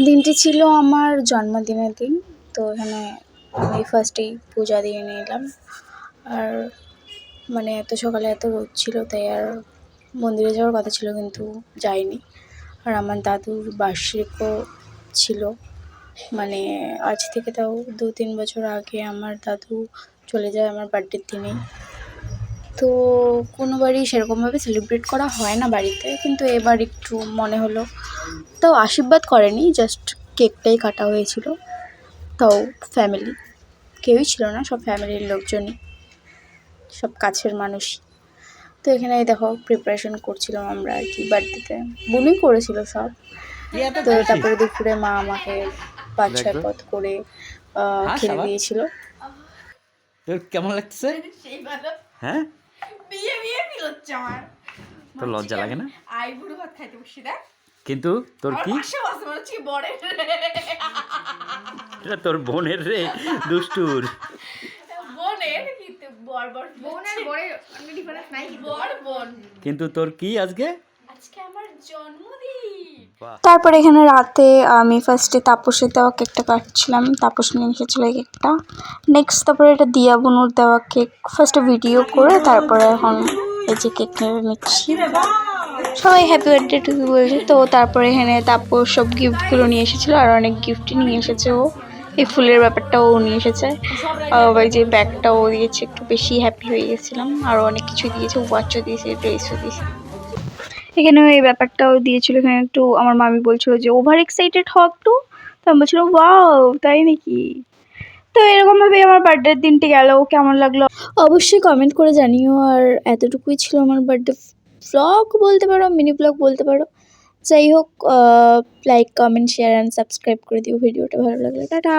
দিনটি ছিল আমার জন্মদিনের দিন। তো এখানে আমি ফার্স্টেই পূজা দিয়ে নিলাম। আর মানে এত সকালে এত রোদ ছিল, তাই আর মন্দিরে যাওয়ার কথা ছিল কিন্তু যাইনি। আর আমার দাদুর বার্ষিকও ছিল, মানে আজ থেকে তাও 2-3 বছর আগে আমার দাদু চলে যায় আমার বার্থডের দিনেই। তো কোনোবারই সেরকমভাবে সেলিব্রেট করা হয় না বাড়িতে, কিন্তু এবার একটু মনে হলো। তাও আশীর্বাদ করেনি, জাস্ট কেকটাই কাটা হয়েছিল। তাও ফ্যামিলি, কেউই ছিল না, সব ফ্যামিলির লোকজনই, সব কাছের মানুষ। তো এখানে দেখো প্রিপারেশন করছিলাম আমরা আর কি বার্থডেতে, বুনুই করেছিল সব। তো তারপরে দুপুরে মা আমাকে 5-6 পদ করে খেতে দিয়েছিল। তোর কেমন লাগছে? সেই ভালো। হ্যাঁ, বিয়ে বিয়ে ফিল হচ্ছে আমার। তোর লজ্জা লাগে না? আই বুড়ো ভাত খাইতে বসছি দেখ। কিন্তু তোর কি পাশে বসে মনে হচ্ছে বড়ের। এটা তোর বোনের রে, দুষ্টুর। বোনের কিন্তু বড় বড় বোনের বড়ের অনেক ডিফারেন্স নাই, বড় বোন। কিন্তু তোর কি আজকে? আজকে আমার জন্মদিন। তারপরে এখানে রাতে আমি ফার্স্টে তাপসের দেওয়া কেকটা কাটছিলাম, তাপস নিয়ে এসেছিল এই কেকটা। নেক্সট তারপরে এটা দিয়া বুনুর দেওয়া কেক ফার্স্টে ভিডিও করে তারপরে এখন এই যে কেক নিয়ে নিচ্ছি। সবাই হ্যাপি বার্থডে টু ইউ বলছে। তো তারপরে এখানে তাপস সব গিফটগুলো নিয়ে এসেছিলো, আর অনেক গিফটই নিয়ে এসেছে ও। এই ফুলের ব্যাপারটাও ও নিয়ে এসেছে, ওই যে ব্যাগটাও দিয়েছে, একটু বেশি হ্যাপি হয়ে গেছিলাম। আরও অনেক কিছু দিয়েছে, ওয়াচও দিয়েছে, ড্রেসও দিয়েছে। এখানেও এই ব্যাপারটাও দিয়েছিল। এখানে একটু আমার মামি বলছিল যে ওভার এক্সাইটেড হওয়া একটু, তো আমি বলছিলাম ওয়াও তাই নাকি। তো এরকমভাবেই আমার বার্থডের দিনটি গেল। কেমন লাগলো অবশ্যই কমেন্ট করে জানিও। আর এতটুকুই ছিল আমার বার্থডে ভ্লগ বলতে পারো, মিনি ব্লগ বলতে পারো। যাই হোক, like comment share and subscribe করে দিও ভিডিওটা ভালো লাগলে। টাটা।